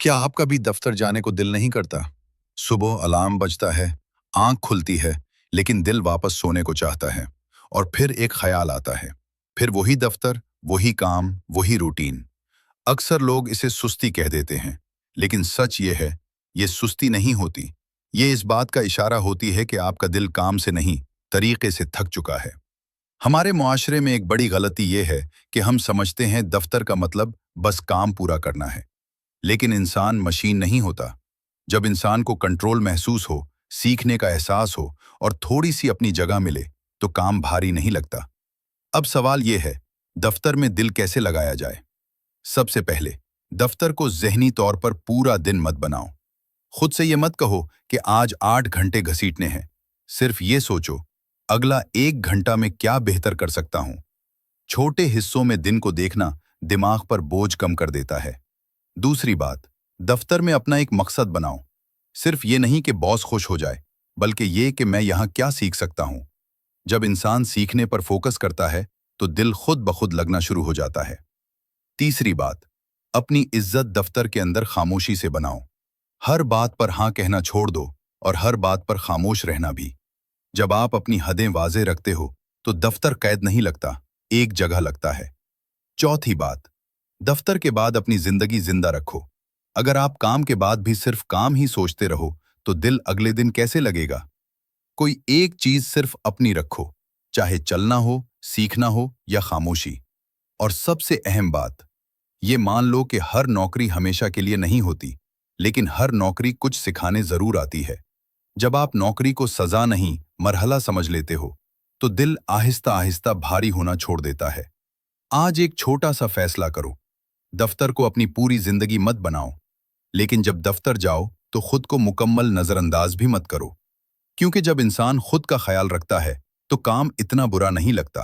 क्या आपका भी दफ्तर जाने को दिल नहीं करता? सुबह अलार्म बजता है, आंख खुलती है, लेकिन दिल वापस सोने को चाहता है। और फिर एक ख्याल आता है। फिर वही दफ्तर, वही काम, वही रूटीन। अक्सर लोग इसे सुस्ती कह देते हैं, लेकिन सच ये है, ये सुस्ती नहीं होती। ये इस बात का इशारा होती है कि आपका दिल काम से नहीं, तरीके से थक चुका है। हमारे मुआशरे में एक बड़ी गलती ये है कि हम समझते हैं दफ्तर का मतलब बस काम पूरा करना है। लेकिन इंसान मशीन नहीं होता। जब इंसान को कंट्रोल महसूस हो, सीखने का एहसास हो और थोड़ी सी अपनी जगह मिले, तो काम भारी नहीं लगता। अब सवाल यह है, दफ्तर में दिल कैसे लगाया जाए? सबसे पहले, दफ्तर को ज़हनी तौर पर पूरा दिन मत बनाओ। खुद से ये मत कहो कि आज 8 घंटे घसीटने हैं। सिर्फ ये सोचो, अगला 1 घंटा में क्या बेहतर कर सकता हूं। छोटे हिस्सों में दिन को देखना दिमाग पर बोझ कम कर देता है। दूसरी बात, दफ्तर में अपना एक मकसद बनाओ। सिर्फ ये नहीं कि बॉस खुश हो जाए, बल्कि ये कि मैं यहाँ क्या सीख सकता हूँ। जब इंसान सीखने पर फोकस करता है, तो दिल खुद ब खुद लगना शुरू हो जाता है। तीसरी बात, अपनी इज्जत दफ्तर के अंदर खामोशी से बनाओ। हर बात पर हाँ कहना छोड़ दो और हर बात पर खामोश रहना भी। जब आप अपनी हदें वाज़े रखते हो, तो दफ्तर कैद नहीं लगता, एक जगह लगता है। चौथी बात, दफ्तर के बाद अपनी जिंदगी जिंदा रखो। अगर आप काम के बाद भी सिर्फ काम ही सोचते रहो, तो दिल अगले दिन कैसे लगेगा? कोई एक चीज सिर्फ अपनी रखो, चाहे चलना हो, सीखना हो या खामोशी। और सबसे अहम बात, ये मान लो कि हर नौकरी हमेशा के लिए नहीं होती, लेकिन हर नौकरी कुछ सिखाने जरूर आती है। जब आप नौकरी को सजा नहीं, मरहला समझ लेते हो, तो दिल आहिस्ता आहिस्ता भारी होना छोड़ देता है। आज एक छोटा सा फैसला करो, दफ्तर को अपनी पूरी जिंदगी मत बनाओ, लेकिन जब दफ्तर जाओ तो खुद को मुकम्मल नजरअंदाज भी मत करो। क्योंकि जब इंसान खुद का ख्याल रखता है, तो काम इतना बुरा नहीं लगता।